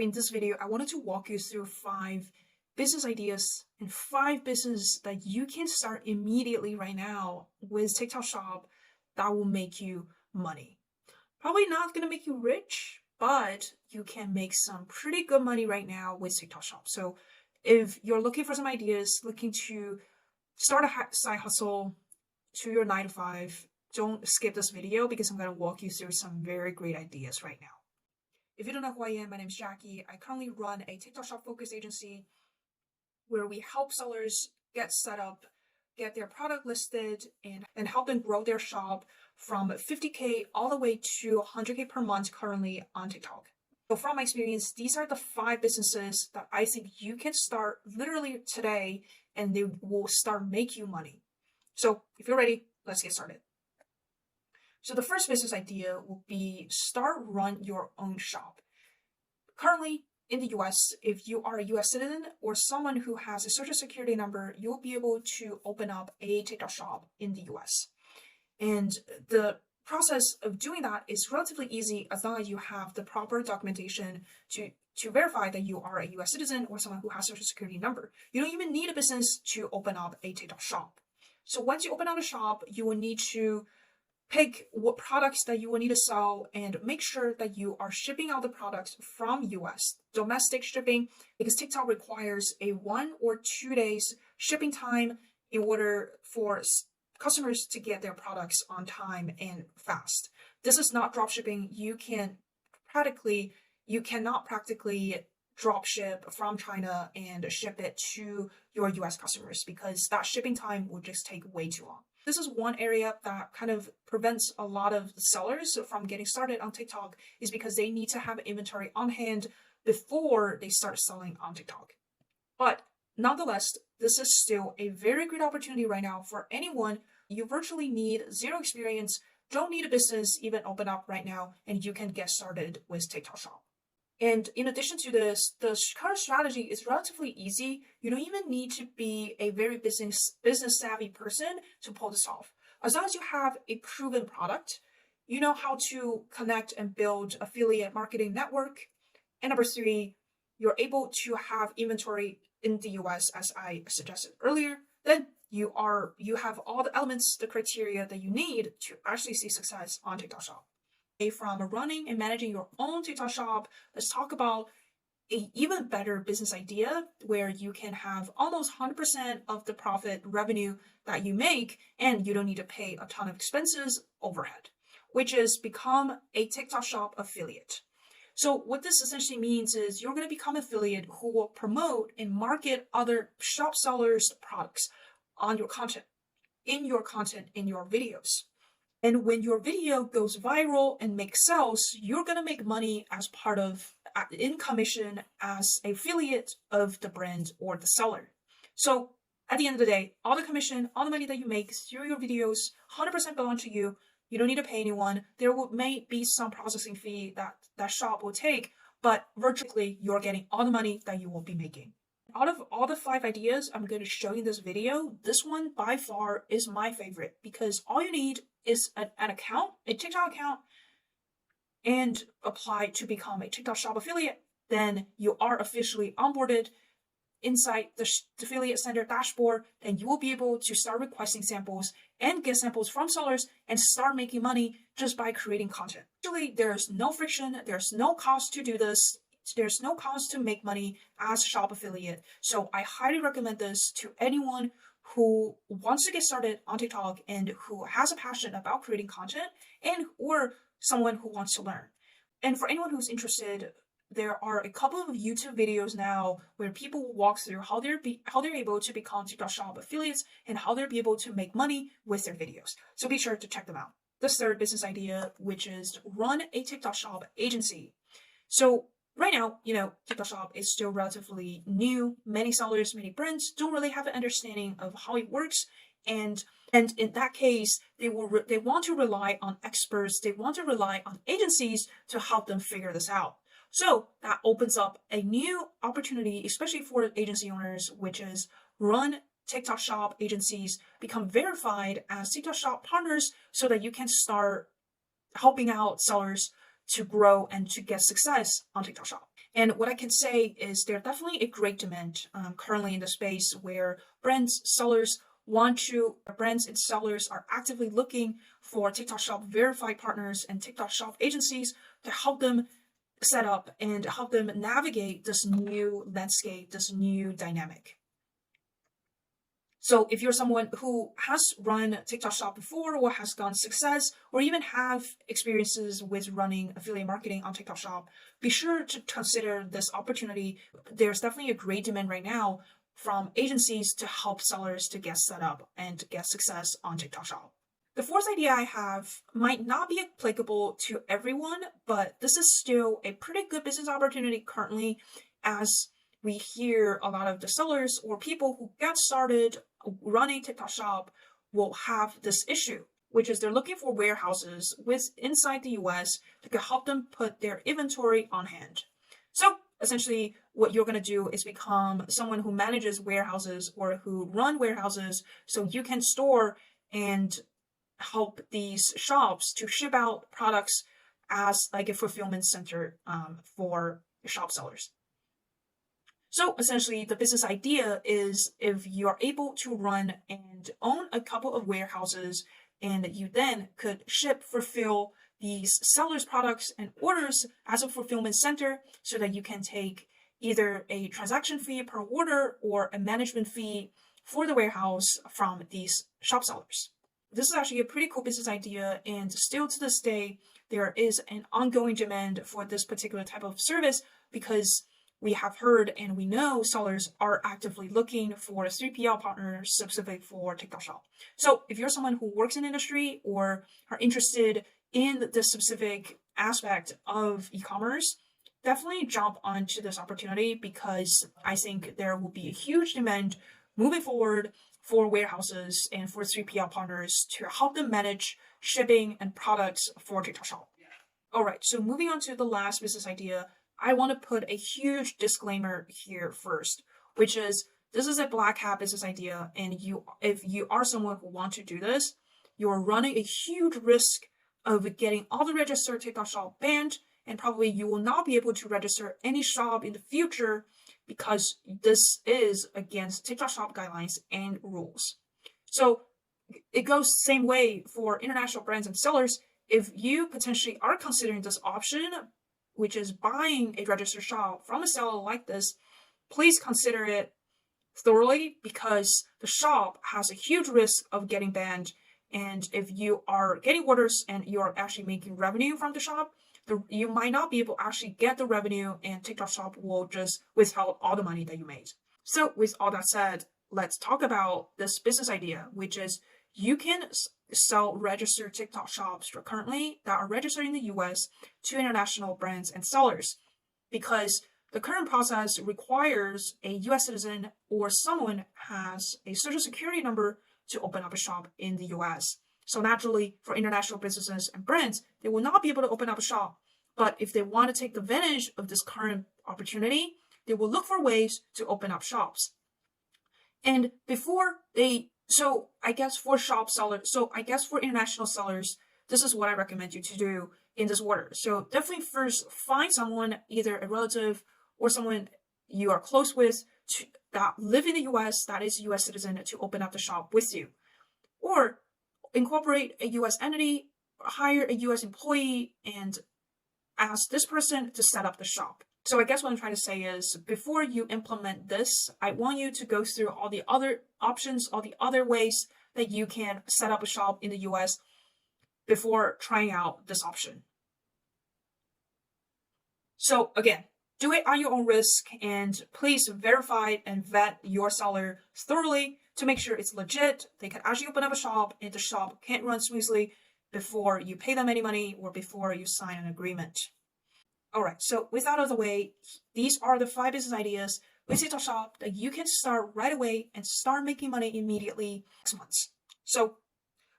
In this video, I wanted to walk you through 5 business ideas and 5 business that you can start immediately right now with TikTok Shop that will make you money. Probably not gonna make you rich, but you can make some pretty good money right now with TikTok Shop. So if you're looking for some ideas, looking to start a side hustle to your 9 to 5, don't skip this video because I'm gonna walk you through some very great ideas right now. If you don't know who I am, my name is Jackie. I currently run a TikTok Shop focused agency where we help sellers get set up, get their product listed, and help them grow their shop from 50K all the way to 100K per month currently on TikTok. So from my experience, these are the 5 businesses that I think you can start literally today and they will start make you money. So if you're ready, let's get started. So the first business idea will be run your own shop. Currently in the US, if you are a US citizen or someone who has a social security number, you'll be able to open up a TikTok shop in the US. And the process of doing that is relatively easy as long as you have the proper documentation to verify that you are a US citizen or someone who has a social security number. You don't even need a business to open up a TikTok shop. So once you open up a shop, you will need to pick what products that you will need to sell and make sure that you are shipping out the products from US, domestic shipping, because TikTok requires a 1 or 2 days shipping time in order for customers to get their products on time and fast. This is not drop shipping. You cannot practically drop ship from China and ship it to your US customers because that shipping time will just take way too long. This is one area that kind of prevents a lot of sellers from getting started on TikTok is because they need to have inventory on hand before they start selling on TikTok. But nonetheless, this is still a very great opportunity right now for anyone. You virtually need zero experience, don't need a business even open up right now, and you can get started with TikTok Shop. And in addition to this, the current strategy is relatively easy. You don't even need to be a very business savvy person to pull this off. As long as you have a proven product, you know how to connect and build affiliate marketing network. And number 3, you're able to have inventory in the US as I suggested earlier, then you have all the elements, the criteria that you need to actually see success on TikTok Shop. From running and managing your own TikTok shop, let's talk about an even better business idea where you can have almost 100% of the profit revenue that you make and you don't need to pay a ton of expenses overhead, which is become a TikTok Shop affiliate. So what this essentially means is you're going to become an affiliate who will promote and market other shop sellers' products on your content, in your videos. And when your video goes viral and makes sales, you're going to make money as part of in commission as affiliate of the brand or the seller. So at the end of the day, all the commission, all the money that you make through your videos, 100% belong to you. You don't need to pay anyone. There may be some processing fee that shop will take, but virtually you're getting all the money that you will be making. Out of all the 5 ideas I'm going to show you in this video, this one by far is my favorite because all you need is an account, a TikTok account, and apply to become a TikTok Shop affiliate. Then you are officially onboarded inside the affiliate center dashboard. Then you will be able to start requesting samples and get samples from sellers and start making money just by creating content. Actually, there's no friction. There's no cost to do this. There's no cost to make money as a shop affiliate. So I highly recommend this to anyone who wants to get started on TikTok and who has a passion about creating content or someone who wants to learn. And for anyone who's interested, there are a couple of YouTube videos now where people walk through how they're able to become TikTok Shop affiliates and how they'll be able to make money with their videos. So be sure to check them out. The third business idea, which is run a TikTok Shop agency. So right now, TikTok Shop is still relatively new. Many sellers, many brands don't really have an understanding of how it works. And in that case, they want to rely on experts. They want to rely on agencies to help them figure this out. So that opens up a new opportunity, especially for agency owners, which is run TikTok Shop agencies, become verified as TikTok Shop partners so that you can start helping out sellers to grow and to get success on TikTok Shop. And what I can say is there's definitely a great demand currently in the space where brands and sellers are actively looking for TikTok Shop verified partners and TikTok Shop agencies to help them set up and help them navigate this new landscape, this new dynamic. So if you're someone who has run TikTok Shop before or has gone success or even have experiences with running affiliate marketing on TikTok Shop, be sure to consider this opportunity. There's definitely a great demand right now from agencies to help sellers to get set up and get success on TikTok Shop. The fourth idea I have might not be applicable to everyone, but this is still a pretty good business opportunity currently, as we hear a lot of the sellers or people who get started running TikTok Shop will have this issue, which is they're looking for warehouses inside the US that can help them put their inventory on hand. So essentially, what you're going to do is become someone who manages warehouses or who run warehouses so you can store and help these shops to ship out products as like a fulfillment center for shop sellers. So essentially, the business idea is if you are able to run and own a couple of warehouses and you then could fulfill these sellers' products and orders as a fulfillment center so that you can take either a transaction fee per order or a management fee for the warehouse from these shop sellers. This is actually a pretty cool business idea, and still to this day, there is an ongoing demand for this particular type of service because we have heard and we know sellers are actively looking for a 3PL partner specific for TikTok Shop. So if you're someone who works in industry or are interested in this specific aspect of e-commerce, definitely jump onto this opportunity because I think there will be a huge demand moving forward for warehouses and for 3PL partners to help them manage shipping and products for TikTok Shop. All right, so moving on to the last business idea, I want to put a huge disclaimer here first, which is this is a black hat business idea, and if you are someone who wants to do this, you're running a huge risk of getting all the registered TikTok Shop banned, and probably you will not be able to register any shop in the future because this is against TikTok Shop guidelines and rules. So it goes the same way for international brands and sellers. If you potentially are considering this option, which is buying a registered shop from a seller like this, please consider it thoroughly because the shop has a huge risk of getting banned. And if you are getting orders and you are actually making revenue from the shop, you might not be able to actually get the revenue, and TikTok Shop will just withhold all the money that you made. So with all that said, let's talk about this business idea, which is you can sell registered TikTok shops currently that are registered in the US to international brands and sellers, because the current process requires a US citizen or someone has a social security number to open up a shop in the US. So naturally, for international businesses and brands, they will not be able to open up a shop. But if they want to take advantage of this current opportunity, they will look for ways to open up shops. And so I guess for international sellers, this is what I recommend you to do in this order. So definitely first find someone, either a relative or someone you are close with that live in the US, that is a US citizen, to open up the shop with you. Or incorporate a US entity, hire a US employee, and ask this person to set up the shop. So I guess what I'm trying to say is before you implement this, I want you to go through all the other options, all the other ways that you can set up a shop in the US before trying out this option. So again, do it on your own risk, and please verify and vet your seller thoroughly to make sure it's legit, they can actually open up a shop, and the shop can't run smoothly before you pay them any money or before you sign an agreement. All right, so with that out of the way, these are the 5 business ideas with TikTok Shop that you can start right away and start making money immediately next month. So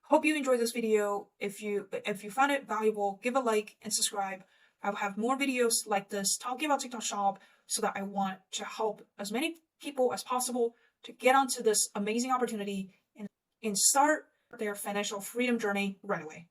hope you enjoyed this video. If you found it valuable, give a like and subscribe. I'll have more videos like this talking about TikTok Shop so that I want to help as many people as possible to get onto this amazing opportunity and start their financial freedom journey right away.